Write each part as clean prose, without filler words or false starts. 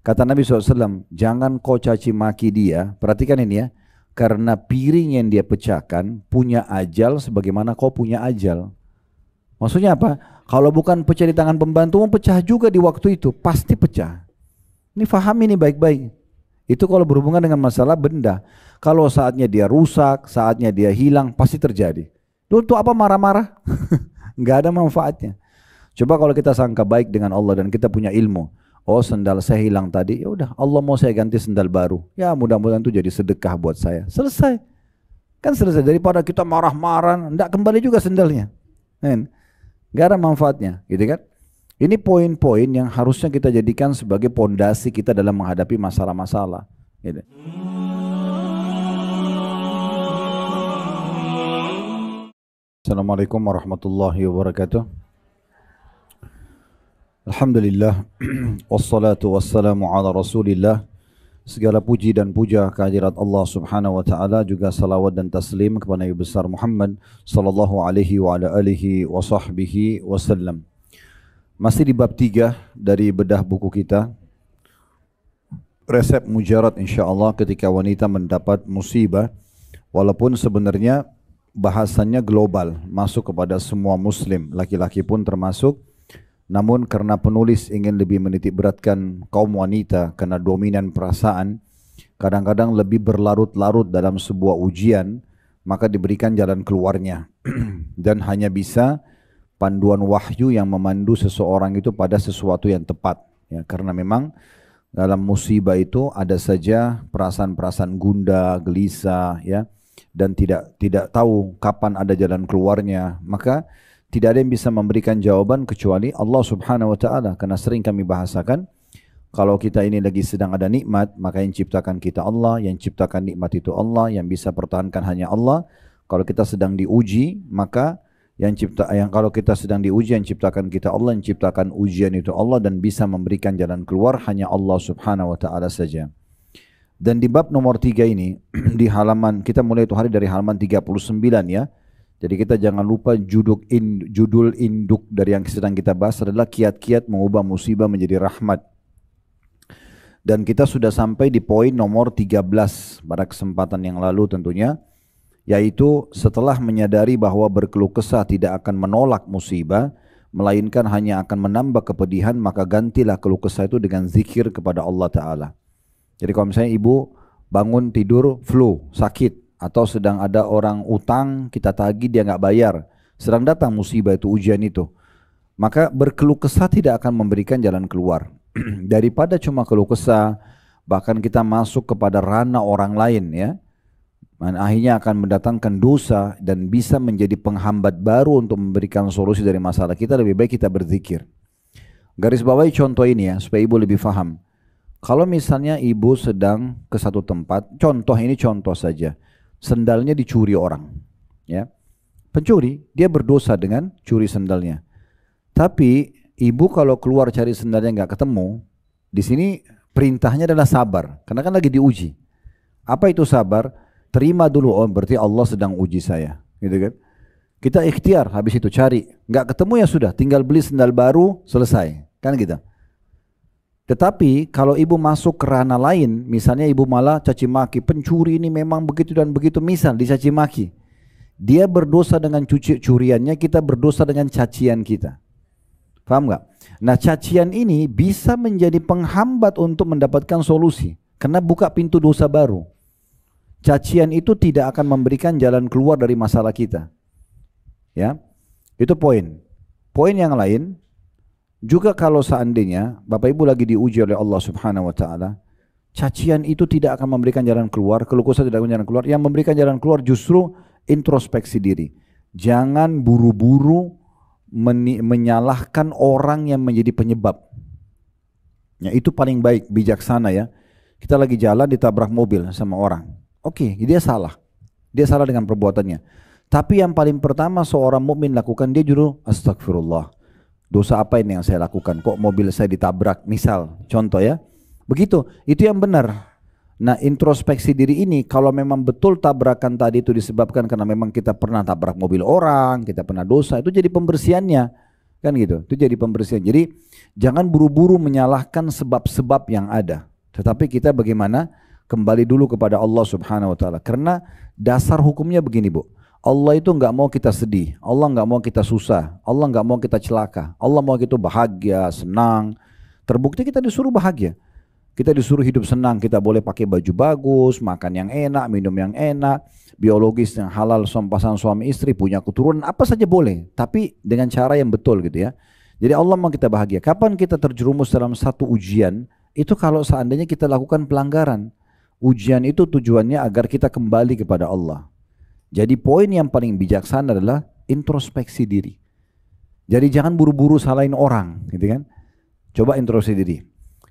Kata Nabi SAW, jangan kau caci maki dia, perhatikan ini ya, karena piring yang dia pecahkan punya ajal sebagaimana kau punya ajal. Maksudnya apa? Kalau bukan pecah di tangan pembantumu, pecah juga di waktu itu, pasti pecah. Ini faham ini baik-baik. Itu kalau berhubungan dengan masalah benda. Kalau saatnya dia rusak, saatnya dia hilang, pasti terjadi. Untuk apa marah-marah? Nggak ada manfaatnya. Coba kalau kita sangka baik dengan Allah dan kita punya ilmu. Oh, sendal saya hilang tadi, ya udah Allah mau saya ganti sendal baru. Ya mudah-mudahan itu jadi sedekah buat saya. Selesai. Kan selesai, daripada kita marah-marah, enggak kembali juga sendalnya. Kan? Nggak ada manfaatnya, gitu kan? Ini poin-poin yang harusnya kita jadikan sebagai pondasi kita dalam menghadapi masalah-masalah. Gitu. Assalamualaikum warahmatullahi wabarakatuh. Alhamdulillah, wassalatu wassalamu ala rasulillah. Segala puji dan puja kehadirat Allah subhanahu wa ta'ala, juga salawat dan taslim kepada Nabi besar Muhammad sallallahu alaihi wa ala alihi wa sahbihi wasallam. Masih di bab 3 dari bedah buku kita, resep mujarad insyaAllah ketika wanita mendapat musibah. Walaupun sebenarnya bahasannya global, masuk kepada semua muslim, laki-laki pun termasuk. Namun karena penulis ingin lebih menitik beratkan kaum wanita karena dominan perasaan, kadang-kadang lebih berlarut-larut dalam sebuah ujian, maka diberikan jalan keluarnya. Dan hanya bisa panduan wahyu yang memandu seseorang itu pada sesuatu yang tepat. Ya, karena memang dalam musibah itu ada saja perasaan-perasaan gundah, gelisah, ya, dan tidak tahu kapan ada jalan keluarnya. Maka tidak ada yang bisa memberikan jawaban kecuali Allah subhanahu wa ta'ala. Karena sering kami bahasakan, kalau kita ini lagi sedang ada nikmat, maka yang ciptakan kita Allah, yang ciptakan nikmat itu Allah, yang bisa pertahankan hanya Allah. Kalau kita sedang diuji, maka kalau kita sedang diuji, yang ciptakan kita Allah, yang ciptakan ujian itu Allah, dan bisa memberikan jalan keluar hanya Allah subhanahu wa ta'ala saja. Dan di bab nomor 3 ini, di halaman, kita mulai itu hari dari halaman 39 ya. Jadi kita jangan lupa judul induk dari yang sedang kita bahas adalah kiat-kiat mengubah musibah menjadi rahmat. Dan kita sudah sampai di poin nomor 13 pada kesempatan yang lalu tentunya, yaitu setelah menyadari bahwa berkeluh kesah tidak akan menolak musibah, melainkan hanya akan menambah kepedihan, maka gantilah keluh kesah itu dengan zikir kepada Allah Ta'ala. Jadi kalau misalnya ibu bangun tidur flu, sakit, atau sedang ada orang utang kita tagih dia nggak bayar, sedang datang musibah itu, ujian itu, maka berkeluh kesah tidak akan memberikan jalan keluar. Daripada cuma keluh kesah, bahkan kita masuk kepada ranah orang lain ya, akhirnya akan mendatangkan dosa dan bisa menjadi penghambat baru untuk memberikan solusi dari masalah kita. Lebih baik kita berzikir. Garis bawahi contoh ini ya supaya ibu lebih paham. Kalau misalnya ibu sedang ke satu tempat, contoh ini contoh saja, sendalnya dicuri orang, ya, pencuri, dia berdosa dengan curi sendalnya. Tapi ibu kalau keluar cari sendalnya nggak ketemu, di sini perintahnya adalah sabar, karena kan lagi diuji. Apa itu sabar? Terima dulu, oh berarti Allah sedang uji saya, gitu kan? Kita ikhtiar, habis itu cari, nggak ketemu ya sudah, tinggal beli sendal baru, selesai, kan gitu. Tetapi kalau ibu masuk ke ranah lain, misalnya ibu malah caci maki, pencuri ini memang begitu dan begitu, misal dicaci maki. Dia berdosa dengan curiannya, kita berdosa dengan cacian kita. Paham nggak? Nah, cacian ini bisa menjadi penghambat untuk mendapatkan solusi, karena buka pintu dosa baru. Cacian itu tidak akan memberikan jalan keluar dari masalah kita. Ya, itu poin. Poin yang lain, juga kalau seandainya Bapak Ibu lagi diuji oleh Allah subhanahu wa ta'ala, cacian itu tidak akan memberikan jalan keluar, keluh kesah tidak akan jalan keluar. Yang memberikan jalan keluar justru introspeksi diri. Jangan buru-buru menyalahkan orang yang menjadi penyebab. Ya, itu paling baik, bijaksana ya. Kita lagi jalan ditabrak mobil sama orang. Oke, dia salah. Dia salah dengan perbuatannya. Tapi yang paling pertama seorang mukmin lakukan, dia juru astagfirullah. Dosa apa ini yang saya lakukan? Kok mobil saya ditabrak? Misal, contoh ya. Begitu, itu yang benar. Nah, introspeksi diri ini, kalau memang betul tabrakan tadi itu disebabkan karena memang kita pernah tabrak mobil orang, kita pernah dosa, itu jadi pembersihannya. Kan gitu, itu jadi pembersihan. Jadi, Jangan buru-buru menyalahkan sebab-sebab yang ada. Tetapi kita bagaimana? Kembali dulu kepada Allah Subhanahu wa taala. Karena dasar hukumnya begini, Bu. Allah itu nggak mau kita sedih, Allah nggak mau kita susah, Allah nggak mau kita celaka, Allah mau kita bahagia, senang. Terbukti kita disuruh bahagia, kita disuruh hidup senang, kita boleh pakai baju bagus, makan yang enak, minum yang enak, biologis yang halal, pasangan suami istri, punya keturunan, apa saja boleh, tapi dengan cara yang betul gitu ya. Jadi Allah mau kita bahagia. Kapan kita terjerumus dalam satu ujian, itu kalau seandainya kita lakukan pelanggaran. Ujian itu tujuannya agar kita kembali kepada Allah. Jadi poin yang paling bijaksana adalah introspeksi diri. Jadi jangan buru-buru salahin orang, gitu kan? Coba introspeksi diri.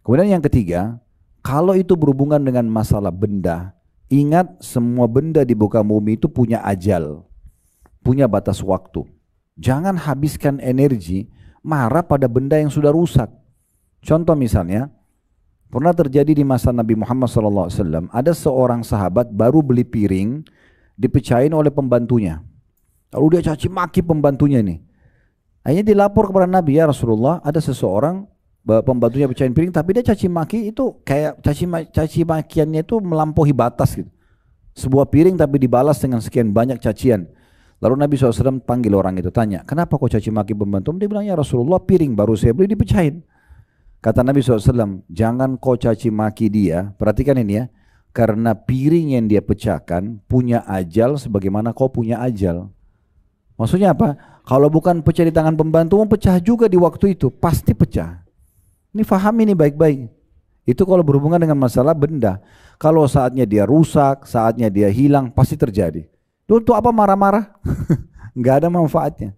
Kemudian yang ketiga, kalau itu berhubungan dengan masalah benda, ingat semua benda di muka bumi itu punya ajal, punya batas waktu. Jangan habiskan energi marah pada benda yang sudah rusak. Contoh misalnya, pernah terjadi di masa Nabi Muhammad SAW, ada seorang sahabat baru beli piring, dipecahin oleh pembantunya. Lalu dia caci maki pembantunya ini. Akhirnya dilapor kepada Nabi, ya Rasulullah, ada seseorang pembantunya pecahin piring, tapi dia caci maki itu kayak caci makiannya itu melampaui batas gitu. Sebuah piring tapi dibalas dengan sekian banyak cacian. Lalu Nabi SAW panggil orang itu, tanya, kenapa kau caci maki pembantu? Dia bilang, ya Rasulullah, piring baru saya beli dipecahin. Kata Nabi SAW, jangan kau caci maki dia, perhatikan ini ya, karena piring yang dia pecahkan punya ajal sebagaimana kau punya ajal. Maksudnya apa? Kalau bukan pecah di tangan pembantu, pecah juga di waktu itu, pasti pecah. Ini faham ini baik-baik. Itu kalau berhubungan dengan masalah benda. Kalau saatnya dia rusak, saatnya dia hilang, pasti terjadi. Untuk apa marah-marah? Nggak ada manfaatnya.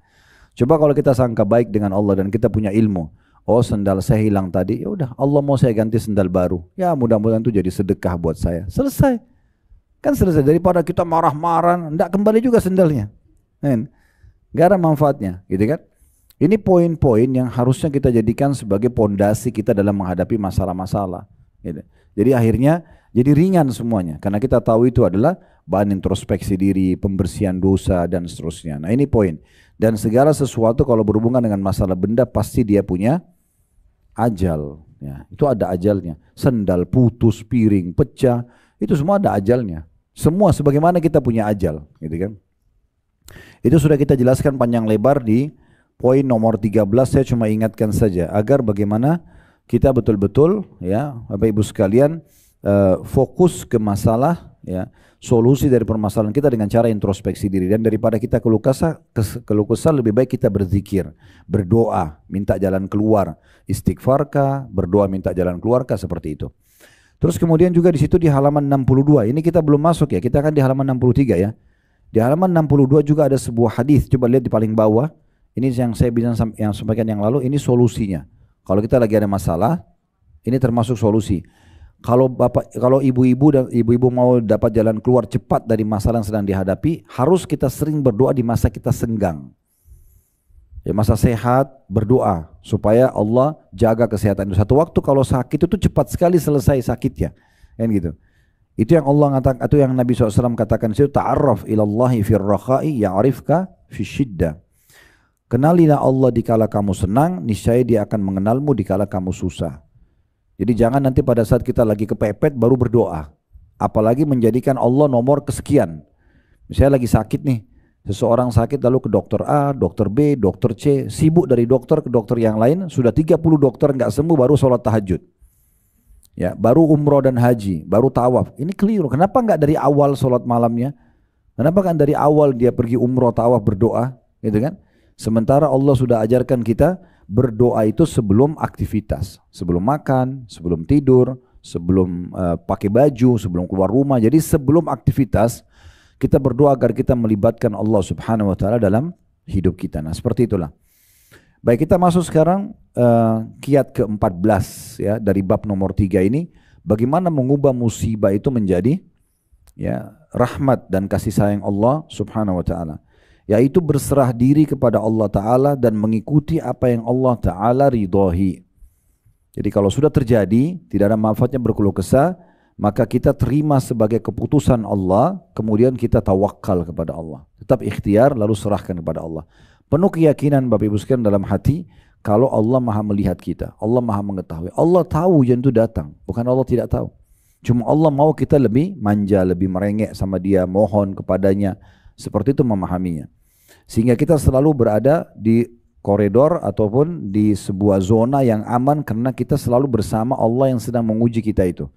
Coba kalau kita sangka baik dengan Allah dan kita punya ilmu. Oh, sendal saya hilang tadi, ya udah Allah mau saya ganti sendal baru. Ya mudah-mudahan itu jadi sedekah buat saya. Selesai. Kan selesai, daripada kita marah-marah, enggak kembali juga sendalnya. Enggak ada manfaatnya, gitu kan? Ini poin-poin yang harusnya kita jadikan sebagai pondasi kita dalam menghadapi masalah-masalah. Gitu. Jadi akhirnya jadi ringan semuanya, karena kita tahu itu adalah bahan introspeksi diri, pembersihan dosa dan seterusnya. Nah ini poin. Dan segala sesuatu kalau berhubungan dengan masalah benda pasti dia punya ajal, ya, itu ada ajalnya. Sendal putus, piring pecah, itu semua ada ajalnya. Semua sebagaimana kita punya ajal, gitu kan? Itu sudah kita jelaskan panjang lebar di poin nomor 13. Saya cuma ingatkan saja agar bagaimana kita betul-betul, ya, Bapak Ibu sekalian, fokus ke masalah, ya, solusi dari permasalahan kita dengan cara introspeksi diri. Dan daripada kita keluh kesah, lebih baik kita berzikir, berdoa, minta jalan keluar, istighfarkah, berdoa minta jalan keluarkah, seperti itu. Terus kemudian juga di situ di halaman 62, ini kita belum masuk ya, kita akan di halaman 63 ya. Di halaman 62 juga ada sebuah hadis, coba lihat di paling bawah. Ini yang saya bilang yang sampaikan yang lalu, ini solusinya. Kalau kita lagi ada masalah, ini termasuk solusi. Kalau ibu-ibu mau dapat jalan keluar cepat dari masalah yang sedang dihadapi, harus kita sering berdoa di masa kita senggang. Ya, masa sehat berdoa supaya Allah jaga kesehatan. Satu waktu kalau sakit itu cepat sekali selesai sakitnya, kan gitu. Itu yang Allah katakan, atau yang Nabi SAW katakan itu, ta'arraf ilallahi fir rakha'i ya'rifka fi syiddah. Kenalilah Allah dikala kamu senang, niscaya Dia akan mengenalmu dikala kamu susah. Jadi jangan nanti pada saat kita lagi kepepet baru berdoa. Apalagi menjadikan Allah nomor kesekian. Misalnya lagi sakit nih, seseorang sakit lalu ke dokter A, dokter B, dokter C, sibuk dari dokter ke dokter yang lain, sudah 30 dokter nggak sembuh baru sholat tahajud. Ya, baru umroh dan haji, baru tawaf. Ini keliru. Kenapa nggak dari awal sholat malamnya? Kenapa kan dari awal dia pergi umroh, tawaf, berdoa, gitu kan? Sementara Allah sudah ajarkan kita berdoa itu sebelum aktivitas, sebelum makan, sebelum tidur, sebelum pakai baju, sebelum keluar rumah. Jadi sebelum aktivitas kita berdoa agar kita melibatkan Allah Subhanahu wa taala dalam hidup kita. Nah, seperti itulah. Baik, kita masuk sekarang kiat ke-14 ya dari bab nomor 3 ini, bagaimana mengubah musibah itu menjadi, ya, rahmat dan kasih sayang Allah Subhanahu wa taala. Yaitu berserah diri kepada Allah Ta'ala dan mengikuti apa yang Allah Ta'ala ridhoi. Jadi kalau sudah terjadi, tidak ada manfaatnya berkeluh kesah, maka kita terima sebagai keputusan Allah, kemudian kita tawakal kepada Allah. Tetap ikhtiar lalu serahkan kepada Allah. Penuh keyakinan Bapak Ibu sekalian dalam hati, kalau Allah maha melihat kita, Allah maha mengetahui. Allah tahu hujan itu datang, bukan Allah tidak tahu. Cuma Allah mau kita lebih manja, lebih merengek sama dia, mohon kepadanya. Seperti itu memahaminya. Sehingga kita selalu berada di koridor ataupun di sebuah zona yang aman karena kita selalu bersama Allah yang sedang menguji kita itu.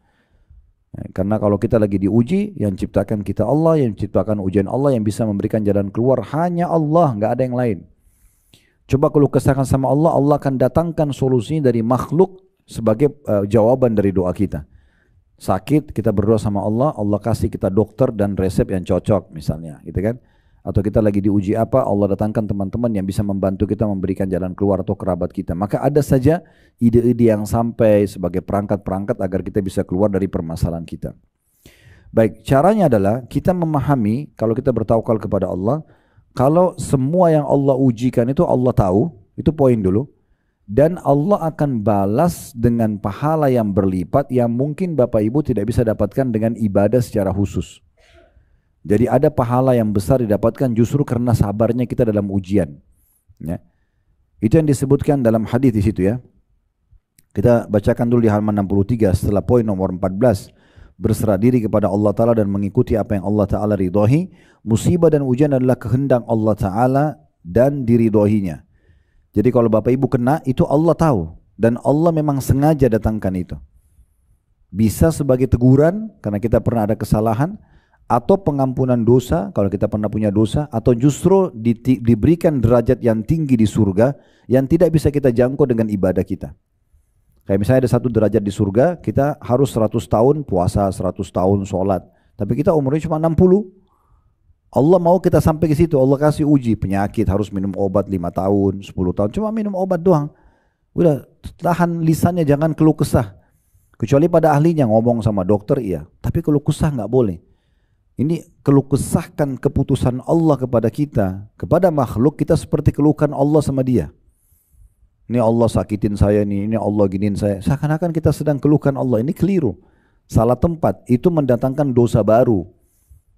Karena kalau kita lagi diuji, yang ciptakan kita Allah, yang ciptakan ujian Allah, yang bisa memberikan jalan keluar hanya Allah, nggak ada yang lain. Coba kalau kesahkan sama Allah, Allah akan datangkan solusinya dari makhluk sebagai jawaban dari doa kita. Sakit, kita berdoa sama Allah, Allah kasih kita dokter dan resep yang cocok misalnya, gitu kan? Atau kita lagi diuji apa, Allah datangkan teman-teman yang bisa membantu kita memberikan jalan keluar atau kerabat kita. Maka ada saja ide-ide yang sampai sebagai perangkat-perangkat agar kita bisa keluar dari permasalahan kita. Baik, caranya adalah kita memahami kalau kita bertawakal kepada Allah, kalau semua yang Allah ujikan itu Allah tahu, itu poin dulu. Dan Allah akan balas dengan pahala yang berlipat yang mungkin Bapak Ibu tidak bisa dapatkan dengan ibadah secara khusus. Jadi ada pahala yang besar didapatkan justru karena sabarnya kita dalam ujian. Ya. Itu yang disebutkan dalam hadis di situ ya. Kita bacakan dulu di halaman 63 setelah poin nomor 14. Berserah diri kepada Allah Ta'ala dan mengikuti apa yang Allah Ta'ala ridhohi. Musibah dan ujian adalah kehendak Allah Ta'ala dan diridhoinya. Jadi kalau Bapak Ibu kena, itu Allah tahu. Dan Allah memang sengaja datangkan itu. Bisa sebagai teguran karena kita pernah ada kesalahan, atau pengampunan dosa kalau kita pernah punya dosa, atau justru diberikan derajat yang tinggi di surga yang tidak bisa kita jangkau dengan ibadah kita. Kayak misalnya ada satu derajat di surga, kita harus 100 tahun puasa, 100 tahun sholat, tapi kita umurnya cuma 60. Allah mau kita sampai ke situ, Allah kasih uji penyakit, harus minum obat 5 tahun, 10 tahun, cuma minum obat doang. Udah tahan lisannya, jangan keluh kesah. Kecuali pada ahlinya ngomong sama dokter iya, tapi keluh kesah nggak boleh. Ini keluh kesahkan keputusan Allah kepada kita, kepada makhluk, kita seperti keluhkan Allah sama dia. Ini Allah sakitin saya nih, ini Allah giniin saya. Seakan-akan kita sedang keluhkan Allah, ini keliru. Salah tempat, itu mendatangkan dosa baru.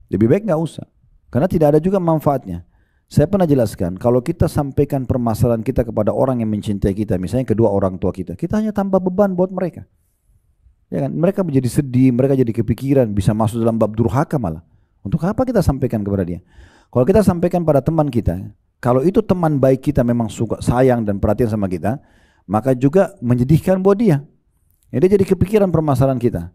Lebih baik nggak usah, karena tidak ada juga manfaatnya. Saya pernah jelaskan, kalau kita sampaikan permasalahan kita kepada orang yang mencintai kita, misalnya kedua orang tua kita hanya tambah beban buat mereka. Ya kan? Mereka menjadi sedih, mereka jadi kepikiran, bisa masuk dalam bab durhaka malah. Untuk apa kita sampaikan kepada dia? Kalau kita sampaikan pada teman kita, kalau itu teman baik kita memang suka sayang dan perhatian sama kita, maka juga menyedihkan buat dia. Ya, dia jadi kepikiran permasalahan kita.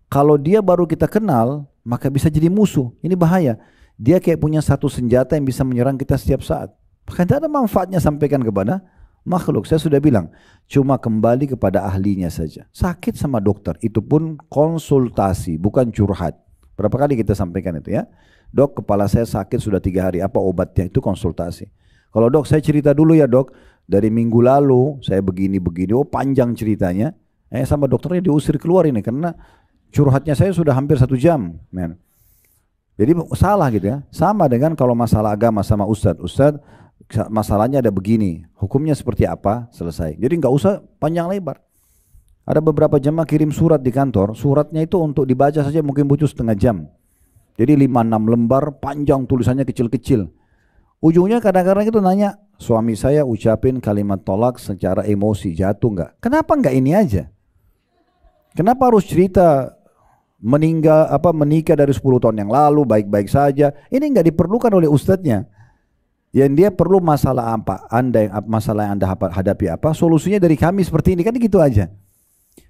Kalau dia baru kita kenal, maka bisa jadi musuh. Ini bahaya. Dia kayak punya satu senjata yang bisa menyerang kita setiap saat. Maka tidak ada manfaatnya sampaikan kepada makhluk. Saya sudah bilang, cuma kembali kepada ahlinya saja. Sakit sama dokter, itu pun konsultasi, bukan curhat. Berapa kali kita sampaikan itu ya, dok kepala saya sakit sudah 3 hari, apa obatnya? Itu konsultasi. Kalau dok saya cerita dulu ya dok, dari minggu lalu saya begini-begini, oh panjang ceritanya, sama dokternya diusir keluar ini karena curhatnya saya sudah hampir 1 jam. Man. Jadi salah gitu ya, sama dengan kalau masalah agama sama ustadz, masalahnya ada begini, hukumnya seperti apa, selesai. Jadi nggak usah panjang lebar. Ada beberapa jemaah kirim surat di kantor, suratnya itu untuk dibaca saja mungkin butuh setengah jam. Jadi 5-6 lembar, panjang tulisannya kecil-kecil. Ujungnya kadang-kadang itu nanya, suami saya ucapin kalimat tolak secara emosi, jatuh nggak? Kenapa nggak ini aja? Kenapa harus cerita menikah dari 10 tahun yang lalu, baik-baik saja? Ini nggak diperlukan oleh ustadznya. Yang dia perlu masalah apa? Masalah yang Anda hadapi apa? Solusinya dari kami seperti ini, kan gitu aja.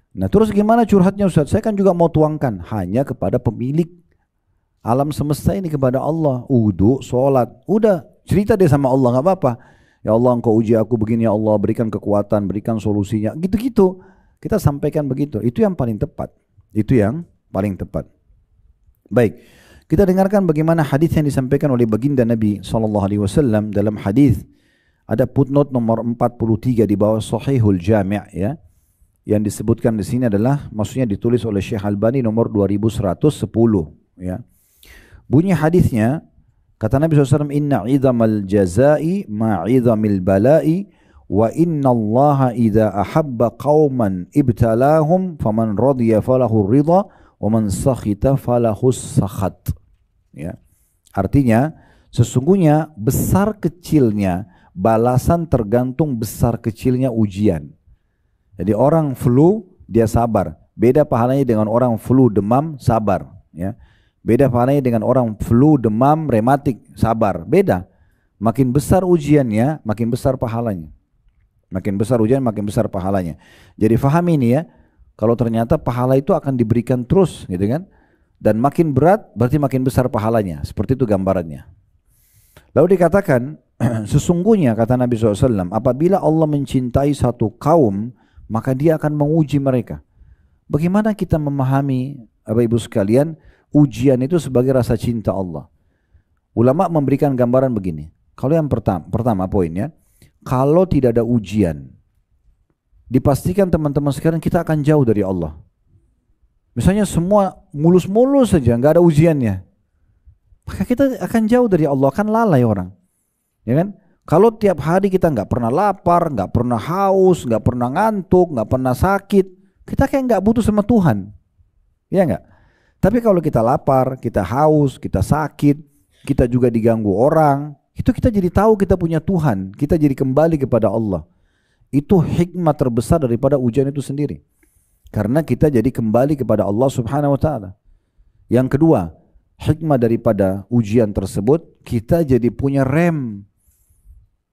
Nah terus gimana curhatnya Ustaz? Saya kan juga mau tuangkan hanya kepada pemilik alam semesta ini, kepada Allah. Wudu, sholat, udah cerita deh sama Allah, nggak apa-apa. Ya Allah engkau uji aku begini ya Allah, berikan kekuatan, berikan solusinya, gitu-gitu. Kita sampaikan begitu, itu yang paling tepat. Itu yang paling tepat. Baik, kita dengarkan bagaimana hadis yang disampaikan oleh baginda Nabi SAW. Dalam hadis ada footnote nomor 43 di bawah Sahihul Jami' ya. Yang disebutkan di sini adalah, maksudnya ditulis oleh Syekh Albani nomor 2110 ya. Bunyi hadisnya, kata Nabi SAW, inna idhamal jazai ma'idhamil balai wa inna allaha idha ahabba qawman ibtalahum faman radiyya falahu ridha wa man sakhita falahu sakhat ya. Artinya sesungguhnya besar kecilnya Balasan tergantung besar kecilnya ujian. Jadi orang flu dia sabar. Beda pahalanya dengan orang flu demam sabar. Ya. Beda pahalanya dengan orang flu demam rematik sabar. Beda. Makin besar ujiannya, makin besar pahalanya. Makin besar ujian, makin besar pahalanya. Jadi faham ini ya. Kalau ternyata pahala itu akan diberikan terus, gitu kan? Dan makin berat, berarti makin besar pahalanya. Seperti itu gambarannya. Lalu dikatakan, sesungguhnya kata Nabi SAW, apabila Allah mencintai satu kaum, maka dia akan menguji mereka. Bagaimana kita memahami, Bapak Ibu sekalian, ujian itu sebagai rasa cinta Allah? Ulama memberikan gambaran begini. Kalau yang pertama poinnya, kalau tidak ada ujian, dipastikan teman-teman sekarang kita akan jauh dari Allah. Misalnya semua mulus-mulus saja, nggak ada ujiannya, maka kita akan jauh dari Allah, akan lalai orang, ya kan? Kalau tiap hari kita nggak pernah lapar, nggak pernah haus, nggak pernah ngantuk, nggak pernah sakit, kita kayak nggak butuh sama Tuhan, ya nggak? Tapi kalau kita lapar, kita haus, kita sakit, kita juga diganggu orang, itu kita jadi tahu kita punya Tuhan, kita jadi kembali kepada Allah. Itu hikmah terbesar daripada ujian itu sendiri. Karena kita jadi kembali kepada Allah Subhanahu wa taala. Yang kedua, hikmah daripada ujian tersebut, kita jadi punya rem.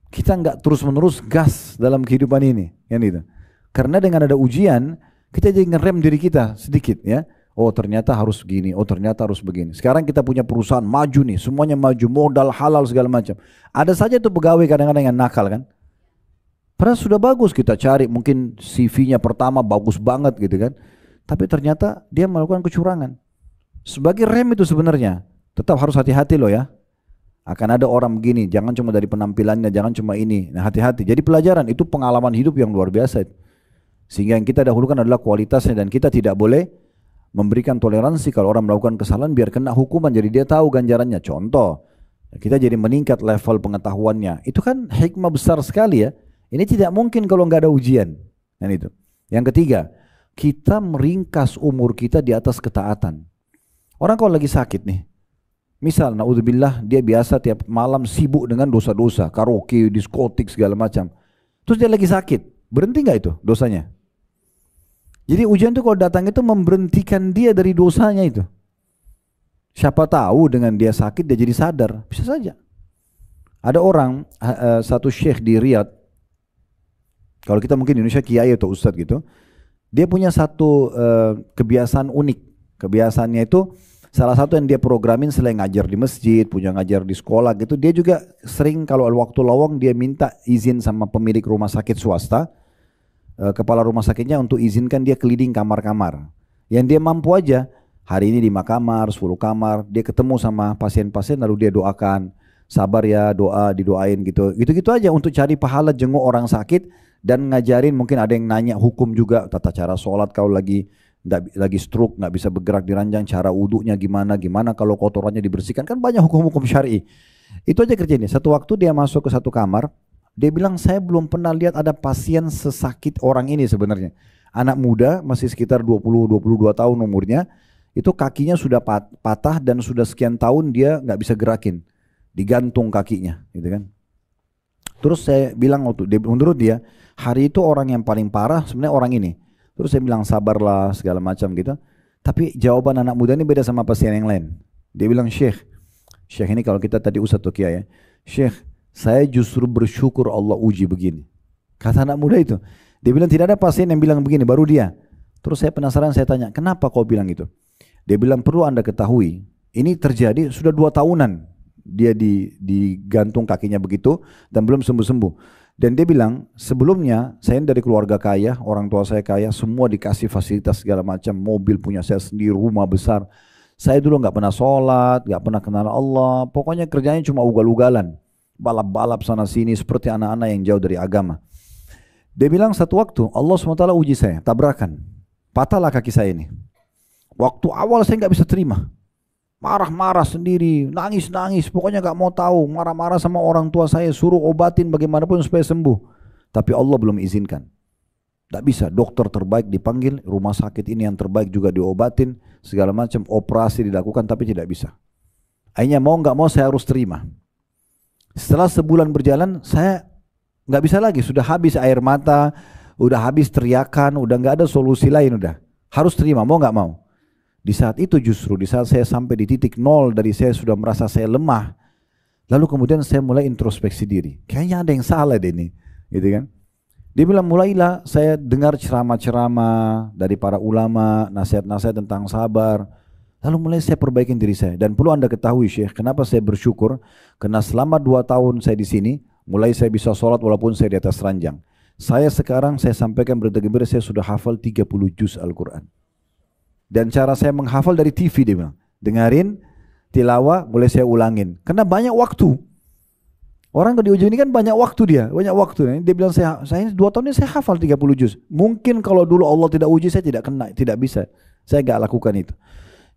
Kita enggak terus-menerus gas dalam kehidupan ini, kan itu. Karena dengan ada ujian, kita jadi ngerem diri kita sedikit ya. Oh ternyata harus begini, oh ternyata harus begini. Sekarang kita punya perusahaan maju nih, semuanya maju, modal halal segala macam. Ada saja tuh pegawai kadang-kadang yang nakal kan. Padahal sudah bagus kita cari, mungkin CV-nya pertama bagus banget gitu kan. Tapi ternyata dia melakukan kecurangan. Sebagai rem itu sebenarnya, tetap harus hati-hati loh ya. Akan ada orang begini, jangan cuma dari penampilannya, jangan cuma ini. Nah hati-hati, jadi pelajaran, itu pengalaman hidup yang luar biasa. Sehingga yang kita dahulukan adalah kualitasnya dan kita tidak boleh memberikan toleransi kalau orang melakukan kesalahan biar kena hukuman, jadi dia tahu ganjarannya. Contoh, kita jadi meningkat level pengetahuannya. Itu kan hikmah besar sekali ya. Ini tidak mungkin kalau nggak ada ujian. Dan itu. Yang ketiga, kita meringkas umur kita di atas ketaatan. Orang kalau lagi sakit nih, misal naudzubillah dia biasa tiap malam sibuk dengan dosa-dosa, karaoke, diskotik segala macam. Terus dia lagi sakit, berhenti nggak itu dosanya? Jadi ujian itu kalau datang itu memberhentikan dia dari dosanya itu. Siapa tahu dengan dia sakit dia jadi sadar, bisa saja. Ada orang, satu syekh di Riyadh, kalau kita mungkin di Indonesia kiai atau ustadz gitu, dia punya satu kebiasaan unik. Kebiasaannya itu salah satu yang dia programin selain ngajar di masjid, punya ngajar di sekolah gitu, dia juga sering kalau waktu lowong dia minta izin sama pemilik rumah sakit swasta, kepala rumah sakitnya untuk izinkan dia keliling kamar-kamar. Yang dia mampu aja, hari ini 5 kamar, 10 kamar, dia ketemu sama pasien-pasien lalu dia doakan, sabar ya, doa, didoain gitu. Gitu-gitu aja untuk cari pahala jenguk orang sakit dan ngajarin, mungkin ada yang nanya hukum juga, tata cara sholat kalau lagi stroke, nggak bisa bergerak di ranjang, cara wudhunya gimana, gimana kalau kotorannya dibersihkan, kan banyak hukum-hukum syar'i. Itu aja kerjanya. Satu waktu dia masuk ke satu kamar, dia bilang saya belum pernah lihat ada pasien sesakit orang ini sebenarnya. Anak muda masih sekitar 20-22 tahun umurnya, itu kakinya sudah patah dan sudah sekian tahun dia nggak bisa gerakin, digantung kakinya, gitu kan. Terus saya bilang menurut dia hari itu orang yang paling parah sebenarnya orang ini. Terus saya bilang sabarlah segala macam gitu. Tapi jawaban anak muda ini beda sama pasien yang lain. Dia bilang Syekh ini kalau kita tadi Ustadz Tokia ya, Syekh saya justru bersyukur Allah uji begini. Kata anak muda itu. Dia bilang tidak ada pasien yang bilang begini, baru dia. Terus saya penasaran, saya tanya, kenapa kau bilang itu? Dia bilang perlu Anda ketahui, ini terjadi sudah 2 tahunan. Dia digantung kakinya begitu dan belum sembuh-sembuh. Dan dia bilang sebelumnya saya dari keluarga kaya, orang tua saya kaya, semua dikasih fasilitas segala macam, mobil punya saya sendiri, rumah besar. Saya dulu nggak pernah sholat, nggak pernah kenal Allah, pokoknya kerjanya cuma ugal-ugalan, balap-balap sana sini seperti anak-anak yang jauh dari agama. Dia bilang satu waktu Allah SWT uji saya, tabrakan, patahlah kaki saya ini. Waktu awal saya nggak bisa terima, marah-marah sendiri, nangis-nangis, pokoknya gak mau tahu, marah-marah sama orang tua saya, suruh obatin bagaimanapun supaya sembuh. Tapi Allah belum izinkan. Gak bisa, dokter terbaik dipanggil, rumah sakit ini yang terbaik juga diobatin, segala macam operasi dilakukan tapi tidak bisa. Akhirnya mau gak mau saya harus terima. Setelah sebulan berjalan, saya nggak bisa lagi, sudah habis air mata, udah habis teriakan, udah nggak ada solusi lain, udah harus terima, mau nggak mau. Di saat itu justru, di saat saya sampai di titik nol dari saya sudah merasa saya lemah, lalu kemudian saya mulai introspeksi diri. Kayaknya ada yang salah deh ini, gitu kan. Dia bilang mulailah saya dengar ceramah-ceramah dari para ulama, nasihat-nasihat tentang sabar. Lalu mulai saya perbaikin diri saya. Dan perlu Anda ketahui Syekh, kenapa saya bersyukur? Karena selama 2 tahun saya di sini, mulai saya bisa sholat walaupun saya di atas ranjang. Saya sekarang, saya sampaikan berita gembira, saya sudah hafal 30 juz Al-Quran. Dan cara saya menghafal dari TV dia bilang. Dengarin, tilawah, mulai saya ulangin. Karena banyak waktu. Orang kalau diuji ini kan banyak waktu dia, banyak waktu. Dia bilang saya ini 2 tahun ini saya hafal 30 juz. Mungkin kalau dulu Allah tidak uji saya tidak kena, tidak bisa. Saya enggak lakukan itu.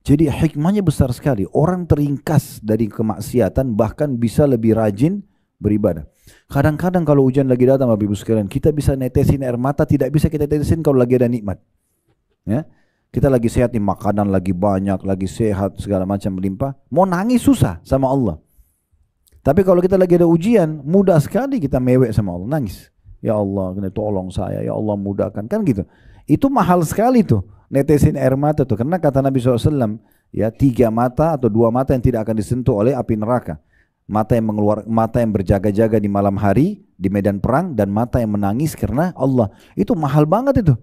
Jadi hikmahnya besar sekali. Orang teringkas dari kemaksiatan bahkan bisa lebih rajin beribadah. Kadang-kadang kalau ujian lagi datang Bapak Ibu sekalian, kita bisa netesin air mata, tidak bisa kita netesin kalau lagi ada nikmat. Ya. Kita lagi sehat nih, makanan lagi banyak, lagi sehat, segala macam melimpah. Mau nangis susah sama Allah. Tapi kalau kita lagi ada ujian, mudah sekali kita mewek sama Allah, nangis. Ya Allah, tolong saya, ya Allah mudahkan, kan gitu. Itu mahal sekali tuh, netesin air mata tuh. Karena kata Nabi SAW, ya 3 mata atau 2 mata yang tidak akan disentuh oleh api neraka. Mata yang berjaga-jaga di malam hari, di medan perang, dan mata yang menangis karena Allah. Itu mahal banget itu.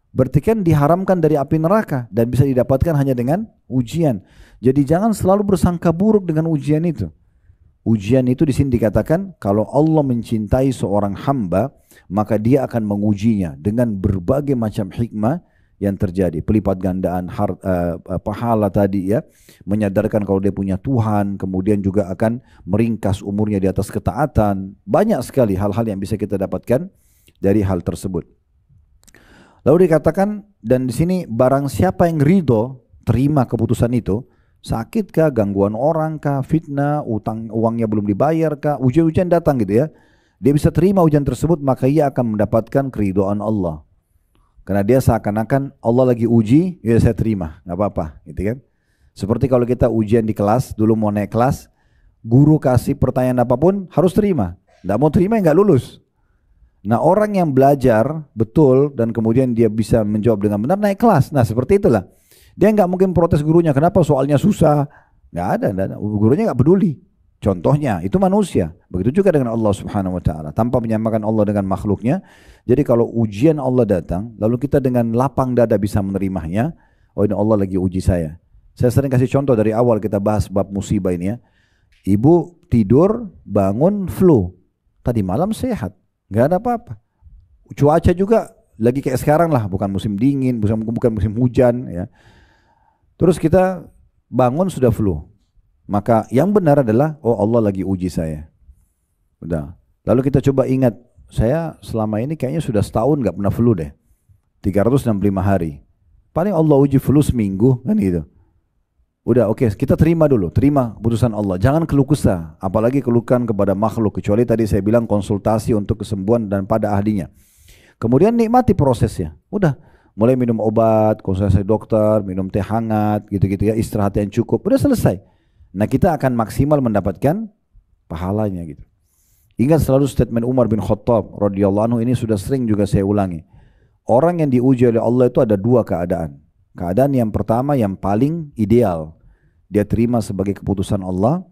Berarti kan diharamkan dari api neraka dan bisa didapatkan hanya dengan ujian. Jadi jangan selalu bersangka buruk dengan ujian itu. Ujian itu di sini dikatakan kalau Allah mencintai seorang hamba, maka dia akan mengujinya dengan berbagai macam hikmah yang terjadi. Pelipat gandaan pahala tadi ya, menyadarkan kalau dia punya Tuhan, kemudian juga akan meringkas umurnya di atas ketaatan. Banyak sekali hal-hal yang bisa kita dapatkan dari hal tersebut. Lalu dikatakan, dan di sini barang siapa yang ridho terima keputusan itu, sakit kah, gangguan orang kah, fitnah, uangnya belum dibayar kah, ujian-ujian datang gitu ya, dia bisa terima ujian tersebut, maka ia akan mendapatkan keridhaan Allah. Karena dia seakan-akan Allah lagi uji, ya saya terima, nggak apa-apa, gitu kan. Seperti kalau kita ujian di kelas, dulu mau naik kelas, guru kasih pertanyaan apapun harus terima, nggak mau terima ya nggak lulus. Nah orang yang belajar betul dan kemudian dia bisa menjawab dengan benar naik kelas. Nah seperti itulah. Dia nggak mungkin protes gurunya, kenapa soalnya susah? Nggak ada. Gurunya nggak peduli. Contohnya itu manusia. Begitu juga dengan Allah Subhanahu Wa Taala. Tanpa menyamakan Allah dengan makhluknya. Jadi kalau ujian Allah datang, lalu kita dengan lapang dada bisa menerimanya. Oh ini Allah lagi uji saya. Saya sering kasih contoh dari awal kita bahas bab musibah ini ya. Ibu tidur, bangun flu. Tadi malam sehat, nggak ada apa-apa. Cuaca juga lagi kayak sekarang lah, bukan musim dingin, bukan musim hujan ya. Terus kita bangun sudah flu. Maka yang benar adalah, oh Allah lagi uji saya. Udah. Lalu kita coba ingat, saya selama ini kayaknya sudah setahun gak pernah flu deh. 365 hari. Paling Allah uji flu seminggu kan gitu. Udah oke, kita terima dulu, terima keputusan Allah. Jangan keluh kesah, apalagi keluhkan kepada makhluk. Kecuali tadi saya bilang konsultasi untuk kesembuhan dan pada ahlinya. Kemudian nikmati prosesnya. Udah. Mulai minum obat, konsultasi dokter, minum teh hangat, gitu-gitu ya, istirahat yang cukup, udah selesai. Nah kita akan maksimal mendapatkan pahalanya gitu. Ingat selalu statement Umar bin Khattab radhiyallahu anhu, ini sudah sering juga saya ulangi. Orang yang diuji oleh Allah itu ada 2 keadaan. Keadaan yang pertama yang paling ideal, dia terima sebagai keputusan Allah,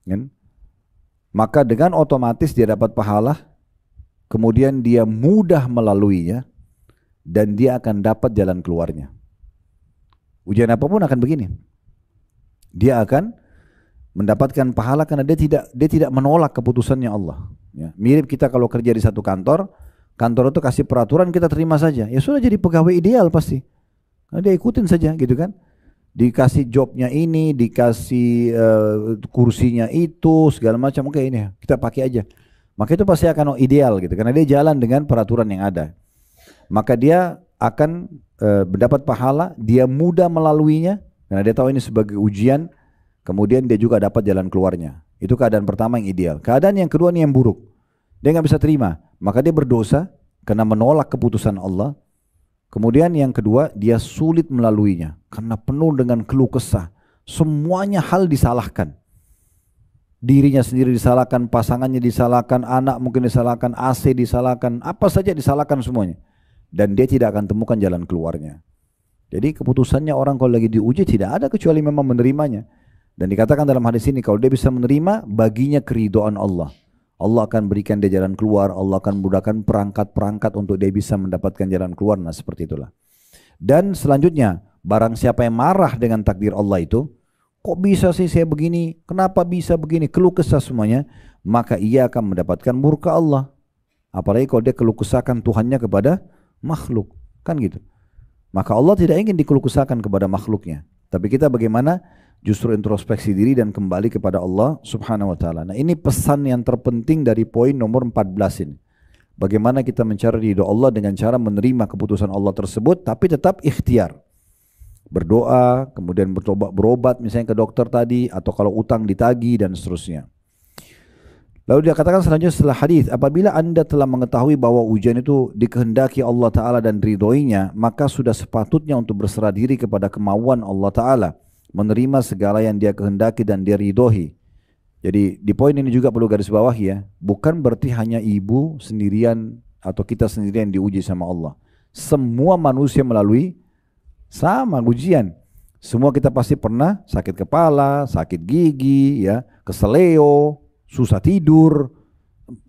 kan? Maka dengan otomatis dia dapat pahala, kemudian dia mudah melaluinya, dan dia akan dapat jalan keluarnya. Ujian apapun akan begini. Dia akan mendapatkan pahala karena dia tidak menolak keputusannya Allah. Ya, mirip kita kalau kerja di satu kantor, kantor itu kasih peraturan kita terima saja. Ya sudah jadi pegawai ideal pasti. Karena dia ikutin saja gitu kan. Dikasih jobnya ini, dikasih kursinya itu, segala macam. Oke ini kita pakai aja. Maka itu pasti akan ideal gitu. Karena dia jalan dengan peraturan yang ada. Maka dia akan mendapat pahala, dia mudah melaluinya karena dia tahu ini sebagai ujian, kemudian dia juga dapat jalan keluarnya. Itu keadaan pertama yang ideal. Keadaan yang kedua ini yang buruk, dia nggak bisa terima, maka dia berdosa karena menolak keputusan Allah. Kemudian yang kedua, dia sulit melaluinya karena penuh dengan keluh kesah, semuanya hal disalahkan. Dirinya sendiri disalahkan, pasangannya disalahkan, anak mungkin disalahkan, AC disalahkan, apa saja disalahkan semuanya. Dan dia tidak akan temukan jalan keluarnya. Jadi keputusannya orang kalau lagi diuji tidak ada kecuali memang menerimanya. Dan dikatakan dalam hadis ini kalau dia bisa menerima, baginya keridhaan Allah. Allah akan berikan dia jalan keluar, Allah akan mudahkan perangkat-perangkat untuk dia bisa mendapatkan jalan keluar. Nah seperti itulah. Dan selanjutnya, barang siapa yang marah dengan takdir Allah itu, kok bisa sih saya begini, kenapa bisa begini, keluh kesah semuanya, maka ia akan mendapatkan murka Allah. Apalagi kalau dia keluh kesahkan Tuhannya kepada makhluk, kan gitu. Maka Allah tidak ingin dikeluh kesahkan kepada makhluknya. Tapi kita bagaimana? Justru introspeksi diri dan kembali kepada Allah subhanahu wa ta'ala. Nah ini pesan yang terpenting dari poin nomor 14 ini. Bagaimana kita mencari ridho Allah dengan cara menerima keputusan Allah tersebut, tapi tetap ikhtiar. Berdoa, kemudian berobat misalnya ke dokter tadi, atau kalau utang ditagih dan seterusnya. Lalu dia katakan selanjutnya setelah hadis, apabila anda telah mengetahui bahwa ujian itu dikehendaki Allah Ta'ala dan ridhoinya, maka sudah sepatutnya untuk berserah diri kepada kemauan Allah Ta'ala, menerima segala yang dia kehendaki dan dia ridhoi. Jadi di poin ini juga perlu garis bawahi ya, bukan berarti hanya ibu sendirian atau kita sendirian diuji sama Allah. Semua manusia melalui sama ujian. Semua kita pasti pernah sakit kepala, sakit gigi, ya, keseleo, susah tidur.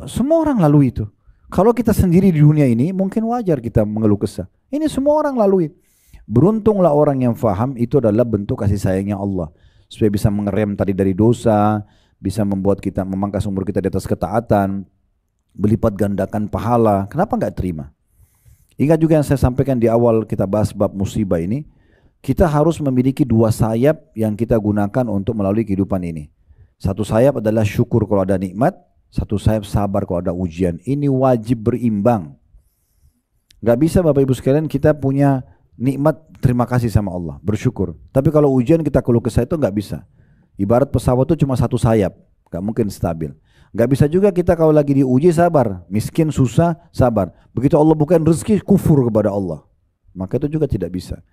Semua orang lalui itu. Kalau kita sendiri di dunia ini mungkin wajar kita mengeluh kesah. Ini semua orang lalui. Beruntunglah orang yang faham itu adalah bentuk kasih sayangnya Allah. Supaya bisa mengerem tadi dari dosa, bisa membuat kita memangkas umur kita di atas ketaatan, berlipat gandakan pahala. Kenapa enggak terima? Ingat juga yang saya sampaikan di awal kita bahas bab musibah ini, kita harus memiliki dua sayap yang kita gunakan untuk melalui kehidupan ini. Satu sayap adalah syukur kalau ada nikmat, satu sayap sabar kalau ada ujian. Ini wajib berimbang. Gak bisa Bapak Ibu sekalian kita punya nikmat terima kasih sama Allah, bersyukur. Tapi kalau ujian kita keluh kesah itu gak bisa. Ibarat pesawat itu cuma satu sayap, gak mungkin stabil. Gak bisa juga kita kalau lagi diuji sabar, miskin susah sabar. Begitu Allah bukan rezeki kufur kepada Allah, maka itu juga tidak bisa.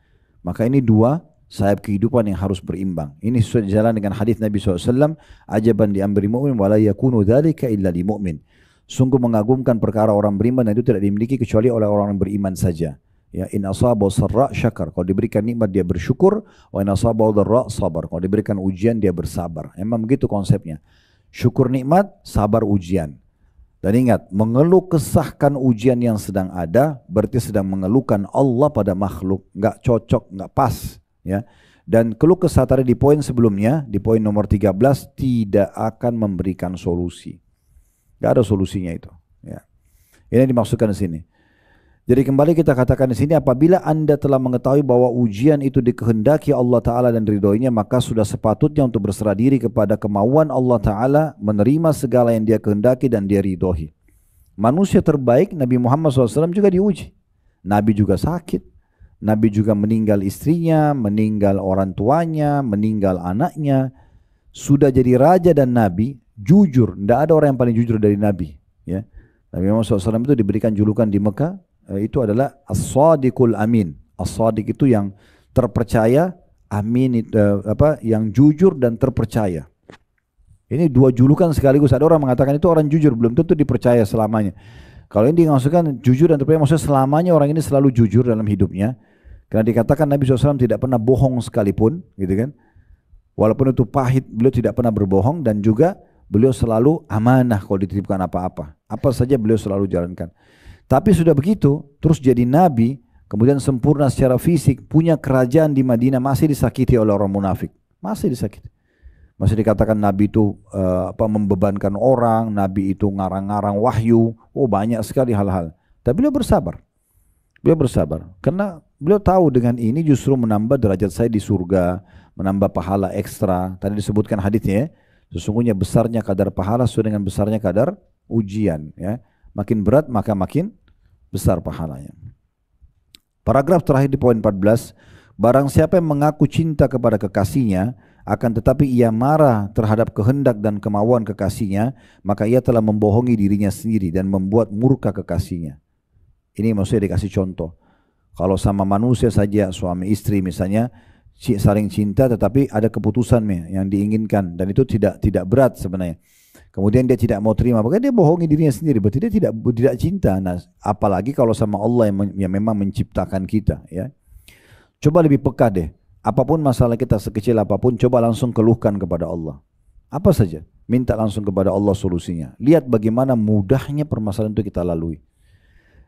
Maka ini dua sayap kehidupan yang harus berimbang. Ini sesuai jalan dengan hadis Nabi SAW, ajaban di amri mu'min wala yakunu dzalika illa li mu'min. Sungguh mengagumkan perkara orang beriman dan itu tidak dimiliki kecuali oleh orang yang beriman saja. Ya, in asabahu sarra syakar, kalau diberikan nikmat dia bersyukur, wa in asabahu dharra sabar, kalau diberikan ujian dia bersabar. Emang begitu konsepnya. Syukur nikmat, sabar ujian. Dan ingat, mengeluh kesahkan ujian yang sedang ada berarti sedang mengeluhkan Allah pada makhluk, nggak cocok, nggak pas, ya. Dan keluh kesah tadi di poin sebelumnya, di poin nomor 13 tidak akan memberikan solusi. Nggak ada solusinya itu, ya. Ini dimaksudkan di sini. Jadi kembali kita katakan di sini, apabila anda telah mengetahui bahwa ujian itu dikehendaki Allah Ta'ala dan ridhoinya, maka sudah sepatutnya untuk berserah diri kepada kemauan Allah Ta'ala, menerima segala yang dia kehendaki dan dia ridhoi. Manusia terbaik Nabi Muhammad SAW juga diuji. Nabi juga sakit, Nabi juga meninggal istrinya, meninggal orang tuanya, meninggal anaknya. Sudah jadi raja dan Nabi, jujur, tidak ada orang yang paling jujur dari Nabi, ya. Nabi Muhammad SAW itu diberikan julukan di Mekah, itu adalah as-sadiqul amin. As-sadiq itu yang terpercaya, amin itu yang jujur dan terpercaya. Ini dua julukan sekaligus. Ada orang mengatakan itu orang jujur, belum tentu dipercaya selamanya. Kalau ini dimaksudkan jujur dan terpercaya, maksudnya selamanya orang ini selalu jujur dalam hidupnya. Karena dikatakan Nabi SAW tidak pernah bohong sekalipun, gitu kan. Walaupun itu pahit, beliau tidak pernah berbohong, dan juga beliau selalu amanah kalau dititipkan apa-apa. Apa saja beliau selalu jalankan. Tapi sudah begitu, terus jadi nabi, kemudian sempurna secara fisik, punya kerajaan di Madinah, masih disakiti oleh orang munafik. Masih disakiti. Masih dikatakan nabi itu membebankan orang, nabi itu ngarang-ngarang wahyu. Oh banyak sekali hal-hal. Tapi beliau bersabar. Beliau bersabar. Karena beliau tahu dengan ini justru menambah derajat saya di surga, menambah pahala ekstra. Tadi disebutkan hadisnya ya, sesungguhnya besarnya kadar pahala sesuai dengan besarnya kadar ujian, ya. Makin berat maka makin besar pahalanya. Paragraf terakhir di poin 14, barang siapa yang mengaku cinta kepada kekasihnya akan tetapi ia marah terhadap kehendak dan kemauan kekasihnya, maka ia telah membohongi dirinya sendiri dan membuat murka kekasihnya. Ini maksudnya dikasih contoh. Kalau sama manusia saja, suami istri misalnya, saling cinta tetapi ada keputusan yang diinginkan dan itu tidak berat sebenarnya. Kemudian dia tidak mau terima, maka dia bohongi dirinya sendiri, berarti dia tidak cinta. Nah, apalagi kalau sama Allah yang memang menciptakan kita, ya. Coba lebih peka deh. Apapun masalah kita sekecil apapun, coba langsung keluhkan kepada Allah. Apa saja, minta langsung kepada Allah solusinya. Lihat bagaimana mudahnya permasalahan itu kita lalui.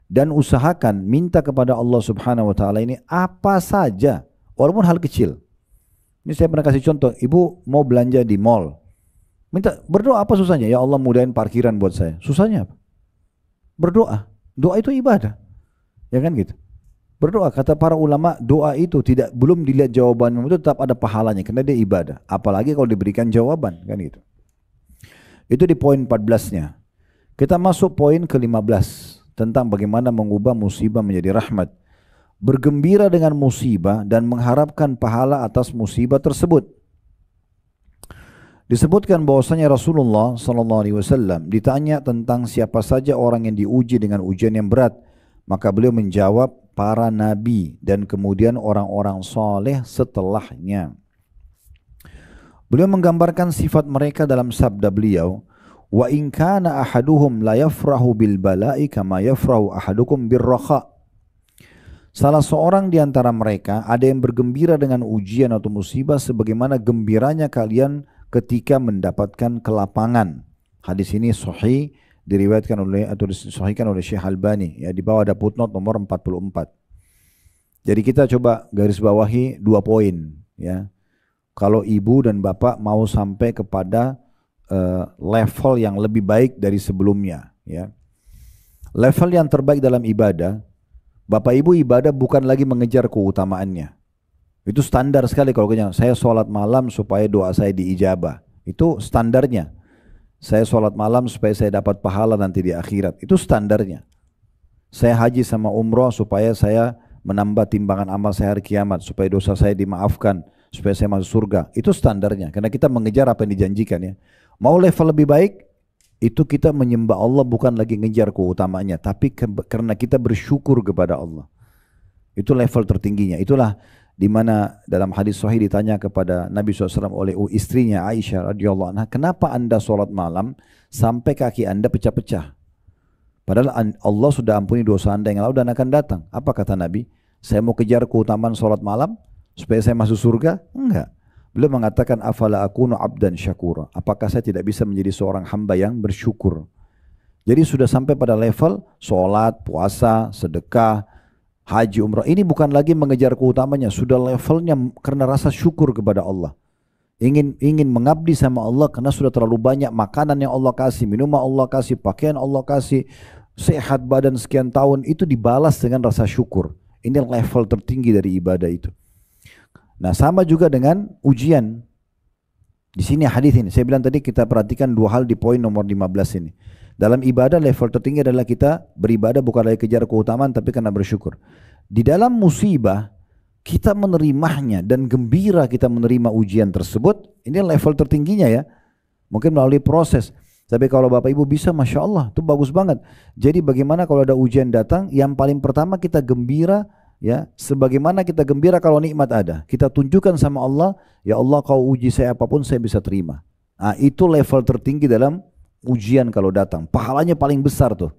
Dan usahakan minta kepada Allah Subhanahu wa taala ini apa saja, walaupun hal kecil. Ini saya pernah kasih contoh, ibu mau belanja di mall. Minta berdoa, apa susahnya? Ya Allah mudahin parkiran buat saya. Susahnya apa? Berdoa. Doa itu ibadah. Ya kan gitu. Berdoa, kata para ulama, doa itu belum dilihat jawabannya, itu tetap ada pahalanya karena dia ibadah. Apalagi kalau diberikan jawaban, kan gitu. Itu di poin 14-nya. Kita masuk poin ke-15 tentang bagaimana mengubah musibah menjadi rahmat. Bergembira dengan musibah dan mengharapkan pahala atas musibah tersebut. Disebutkan bahwasanya Rasulullah SAW ditanya tentang siapa saja orang yang diuji dengan ujian yang berat, maka beliau menjawab para nabi dan kemudian orang-orang soleh setelahnya. Beliau menggambarkan sifat mereka dalam sabda beliau, wa in kana ahaduhum la yafrahu bil bala'i kama yafrahu ahadukum bir rakha. Salah seorang di antara mereka ada yang bergembira dengan ujian atau musibah sebagaimana gembiranya kalian ketika mendapatkan kelapangan. Hadis ini sahih, diriwayatkan oleh atau disahihkan oleh Syekh Albani, ya, di bawah ada footnote nomor 44. Jadi kita coba garis bawahi 2 poin, ya. Kalau ibu dan bapak mau sampai kepada level yang lebih baik dari sebelumnya, ya. Level yang terbaik dalam ibadah, bapak ibu ibadah bukan lagi mengejar keutamaannya. Itu standar sekali kalau saya sholat malam supaya doa saya diijabah. Itu standarnya. Saya sholat malam supaya saya dapat pahala nanti di akhirat. Itu standarnya. Saya haji sama umroh supaya saya menambah timbangan amal saya hari kiamat. Supaya dosa saya dimaafkan. Supaya saya masuk surga. Itu standarnya. Karena kita mengejar apa yang dijanjikan, ya. Mau level lebih baik, itu kita menyembah Allah bukan lagi ngejar keutamaannya. Tapi karena kita bersyukur kepada Allah. Itu level tertingginya. Itulah di mana dalam hadis sahih ditanya kepada Nabi SAW oleh istrinya Aisyah radhiyallahu anha, kenapa anda sholat malam sampai kaki anda pecah-pecah? Padahal Allah sudah ampuni dosa anda yang lalu dan akan datang. Apa kata Nabi? Saya mau kejar keutamaan sholat malam supaya saya masuk surga? Enggak. Beliau mengatakan, afala akunu abdan syakura. Apakah saya tidak bisa menjadi seorang hamba yang bersyukur? Jadi sudah sampai pada level sholat, puasa, sedekah, haji, umrah. Ini bukan lagi mengejar keutamanya, sudah levelnya karena rasa syukur kepada Allah. Ingin mengabdi sama Allah karena sudah terlalu banyak makanan yang Allah kasih, minuman Allah kasih, pakaian Allah kasih, sehat badan sekian tahun, itu dibalas dengan rasa syukur. Ini level tertinggi dari ibadah itu. Nah, sama juga dengan ujian. Di sini hadis ini, saya bilang tadi kita perhatikan 2 hal di poin nomor 15 ini. Dalam ibadah level tertinggi adalah kita beribadah bukan lagi kejar keutamaan tapi karena bersyukur. Di dalam musibah kita menerimanya dan gembira kita menerima ujian tersebut. Ini level tertingginya, ya. Mungkin melalui proses. Tapi kalau Bapak Ibu bisa, Masya Allah, itu bagus banget. Jadi bagaimana kalau ada ujian datang, yang paling pertama kita gembira, ya. Sebagaimana kita gembira kalau nikmat ada. Kita tunjukkan sama Allah, ya Allah kau uji saya apapun saya bisa terima. Nah, itu level tertinggi dalam ujian kalau datang, pahalanya paling besar tuh.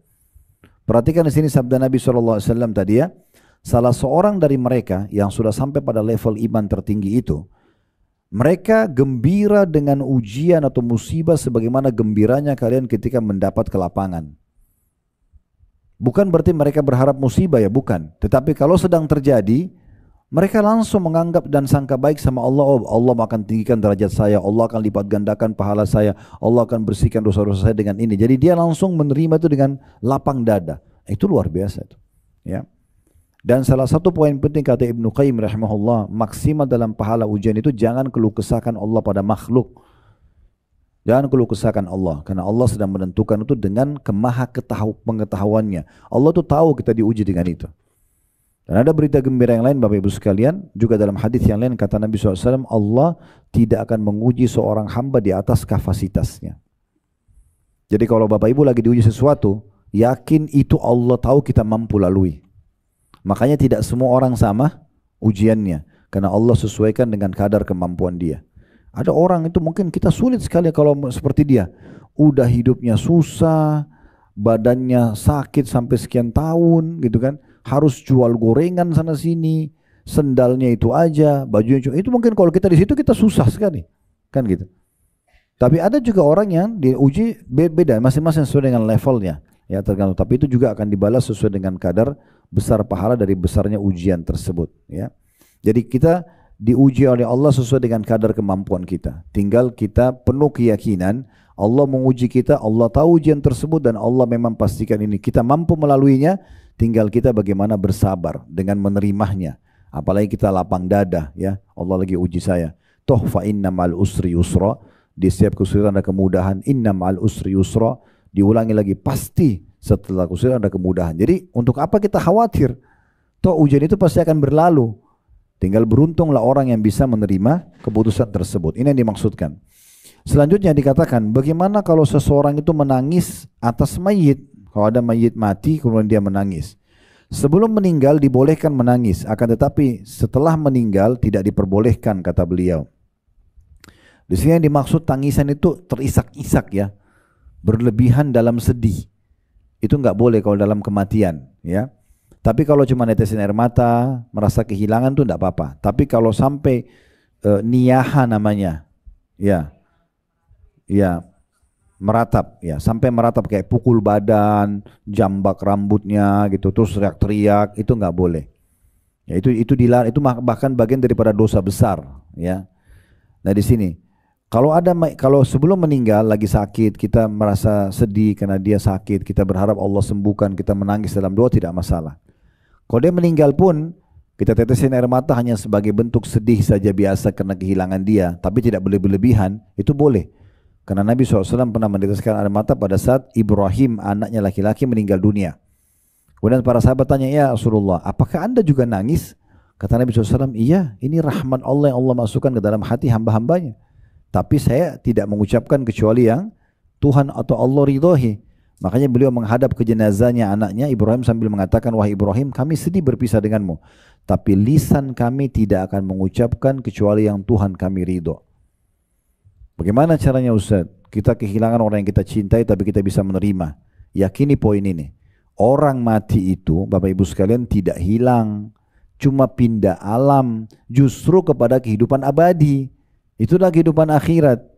Perhatikan di sini sabda Nabi SAW tadi, ya. Salah seorang dari mereka yang sudah sampai pada level iman tertinggi itu, mereka gembira dengan ujian atau musibah sebagaimana gembiranya kalian ketika mendapat kelapangan. Bukan berarti mereka berharap musibah, ya, bukan. Tetapi kalau sedang terjadi, mereka langsung menganggap dan sangka baik sama Allah. Oh, Allah akan tinggikan derajat saya, Allah akan lipat gandakan pahala saya, Allah akan bersihkan dosa-dosa saya dengan ini. Jadi dia langsung menerima itu dengan lapang dada. Itu luar biasa itu, ya. Dan salah satu poin penting kata Ibnu Qayyim rahimahullah, maksimal dalam pahala ujian itu jangan keluh kesahkan Allah pada makhluk. Jangan keluh kesahkan Allah, karena Allah sedang menentukan itu dengan pengetahuannya. Allah tuh tahu kita diuji dengan itu. Dan ada berita gembira yang lain Bapak Ibu sekalian, juga dalam hadis yang lain kata Nabi SAW, Allah tidak akan menguji seorang hamba di atas kapasitasnya. Jadi kalau Bapak Ibu lagi diuji sesuatu, yakin itu Allah tahu kita mampu lalui. Makanya tidak semua orang sama ujiannya. karena Allah sesuaikan dengan kadar kemampuan dia. Ada orang itu mungkin kita sulit sekali kalau seperti dia. Udah hidupnya susah, badannya sakit sampai sekian tahun gitu kan. Harus jual gorengan sana sini, sendalnya itu aja, bajunya itu mungkin kalau kita di situ kita susah sekali. Kan gitu. Tapi ada juga orang yang diuji beda, masing-masing sesuai dengan levelnya. Ya tergantung. Tapi itu juga akan dibalas sesuai dengan kadar besar pahala dari besarnya ujian tersebut. Ya. Jadi kita diuji oleh Allah sesuai dengan kadar kemampuan kita. Tinggal kita penuh keyakinan Allah menguji kita, Allah tahu ujian tersebut dan Allah memang pastikan ini kita mampu melaluinya. Tinggal kita bagaimana bersabar dengan menerimanya. Apalagi kita lapang dada, ya Allah lagi uji saya. Toh fa inna ma'al usri yusra. Di setiap kesulitan ada kemudahan. Inna ma'al usri yusra. Diulangi lagi, pasti setelah kesulitan ada kemudahan. Jadi untuk apa kita khawatir? Toh ujian itu pasti akan berlalu. Tinggal beruntunglah orang yang bisa menerima keputusan tersebut. Ini yang dimaksudkan. Selanjutnya dikatakan, bagaimana kalau seseorang itu menangis atas mayit? Kalau ada mayit mati kemudian dia menangis. Sebelum meninggal dibolehkan menangis, akan tetapi setelah meninggal tidak diperbolehkan, kata beliau. Di sini yang dimaksud tangisan itu terisak-isak, ya, berlebihan dalam sedih. Itu nggak boleh kalau dalam kematian, ya. Tapi kalau cuma netesin air mata, merasa kehilangan tuh nggak apa-apa. Tapi kalau sampai niyaha namanya, ya, meratap, ya, sampai meratap kayak pukul badan, jambak rambutnya, gitu, terus teriak-teriak, itu nggak boleh. Ya, itu dilarang, itu bahkan bagian daripada dosa besar, ya. Nah di sini. Kalau sebelum meninggal lagi sakit, kita merasa sedih karena dia sakit, kita berharap Allah sembuhkan, kita menangis dalam doa, tidak masalah. Kalau dia meninggal pun, kita tetesin air mata hanya sebagai bentuk sedih saja biasa karena kehilangan dia, tapi tidak boleh berlebihan, itu boleh. Karena Nabi SAW pernah meneteskan air mata pada saat Ibrahim, anaknya laki-laki, meninggal dunia. Kemudian para sahabat tanya, ya Rasulullah, apakah anda juga nangis? Kata Nabi SAW, iya, ini rahmat Allah yang Allah masukkan ke dalam hati hamba-hambanya. Tapi saya tidak mengucapkan kecuali yang Tuhan atau Allah ridhoi. Makanya beliau menghadap ke jenazahnya anaknya Ibrahim sambil mengatakan, wahai Ibrahim, kami sedih berpisah denganmu. Tapi lisan kami tidak akan mengucapkan kecuali yang Tuhan kami ridho. Bagaimana caranya Ustaz? Kita kehilangan orang yang kita cintai tapi kita bisa menerima. Yakini poin ini. Orang mati itu, Bapak Ibu sekalian, tidak hilang. Cuma pindah alam justru kepada kehidupan abadi. Itulah kehidupan akhirat.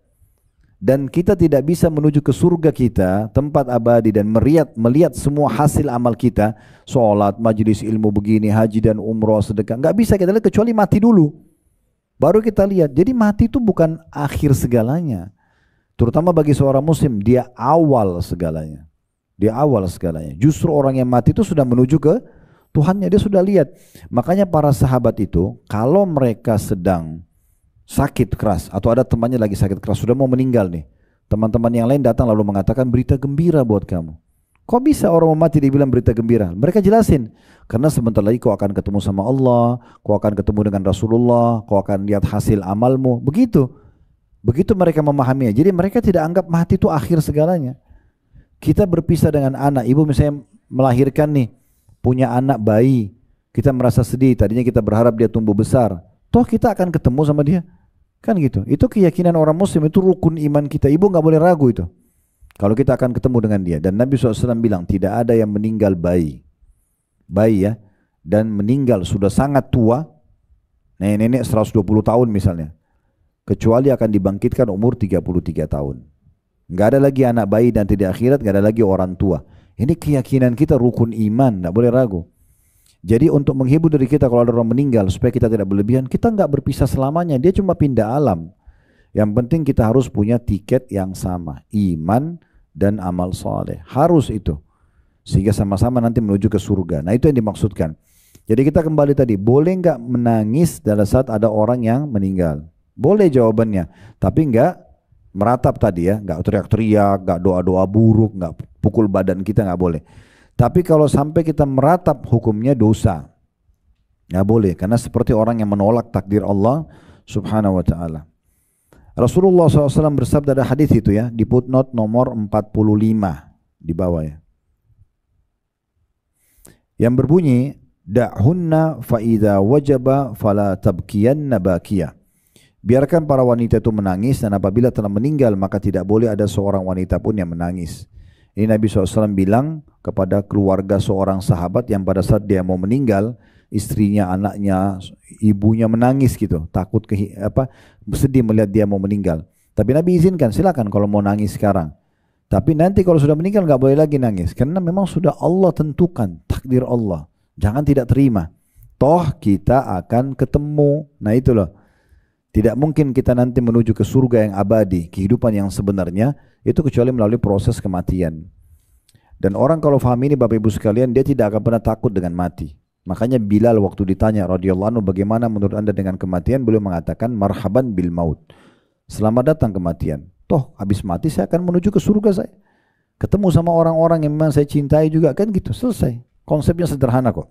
Dan kita tidak bisa menuju ke surga kita, tempat abadi, dan melihat semua hasil amal kita, sholat, majelis ilmu begini, haji dan umroh, sedekah, nggak bisa kita lihat kecuali mati dulu. Baru kita lihat. Jadi mati itu bukan akhir segalanya. Terutama bagi seorang muslim, dia awal segalanya. Dia awal segalanya. Justru orang yang mati itu sudah menuju ke Tuhannya, dia sudah lihat. Makanya para sahabat itu, kalau mereka sedang sakit keras atau ada temannya lagi sakit keras, sudah mau meninggal nih, teman-teman yang lain datang lalu mengatakan berita gembira buat kamu. Kok bisa orang mau mati dibilang berita gembira? Mereka jelasin, karena sebentar lagi kau akan ketemu sama Allah, kau akan ketemu dengan Rasulullah, kau akan lihat hasil amalmu. Begitu mereka memahaminya. Jadi mereka tidak anggap mati itu akhir segalanya. Kita berpisah dengan anak, ibu misalnya melahirkan nih, punya anak bayi, kita merasa sedih, tadinya kita berharap dia tumbuh besar, toh kita akan ketemu sama dia, kan gitu. Itu keyakinan orang muslim, itu rukun iman kita. Ibu nggak boleh ragu itu. Kalau kita akan ketemu dengan dia. Dan Nabi SAW bilang tidak ada yang meninggal bayi ya, dan meninggal sudah sangat tua, nenek 120 tahun misalnya, kecuali akan dibangkitkan umur 33 tahun. Nggak ada lagi anak bayi dan tidak akhirat, nggak ada lagi orang tua. Ini keyakinan kita, rukun iman, nggak boleh ragu. Jadi untuk menghibur diri kita kalau ada orang meninggal, supaya kita tidak berlebihan, kita nggak berpisah selamanya, dia cuma pindah alam. Yang penting kita harus punya tiket yang sama, iman dan amal soleh, harus itu, sehingga sama-sama nanti menuju ke surga. Nah itu yang dimaksudkan. Jadi kita kembali tadi, boleh nggak menangis pada saat ada orang yang meninggal? Boleh jawabannya, tapi nggak meratap tadi ya, nggak teriak-teriak, nggak doa-doa buruk, nggak pukul badan kita, nggak boleh. Tapi kalau sampai kita meratap, hukumnya dosa. Nggak boleh, karena seperti orang yang menolak takdir Allah subhanahu wa ta'ala. Rasulullah SAW bersabda, ada hadis itu ya, di footnote nomor 45 di bawah ya, yang berbunyi, Da'hunna fa idza wajaba fala tabkiyanna bakiyah. Biarkan para wanita itu menangis, dan apabila telah meninggal maka tidak boleh ada seorang wanita pun yang menangis. Ini Nabi SAW bilang kepada keluarga seorang sahabat yang pada saat dia mau meninggal, istrinya, anaknya, ibunya menangis gitu, takut sedih melihat dia mau meninggal. Tapi Nabi izinkan, silakan kalau mau nangis sekarang. Tapi nanti kalau sudah meninggal nggak boleh lagi nangis, karena memang sudah Allah tentukan, takdir Allah. Jangan tidak terima. Toh kita akan ketemu. Nah itu loh. Tidak mungkin kita nanti menuju ke surga yang abadi, kehidupan yang sebenarnya, itu kecuali melalui proses kematian. Dan orang kalau faham ini Bapak Ibu sekalian, dia tidak akan pernah takut dengan mati. Makanya Bilal waktu ditanya radhiyallahu anhu, bagaimana menurut anda dengan kematian, beliau mengatakan marhaban bil maut. Selamat datang kematian. Toh habis mati saya akan menuju ke surga saya. Ketemu sama orang-orang yang memang saya cintai juga, kan gitu, selesai. Konsepnya sederhana kok.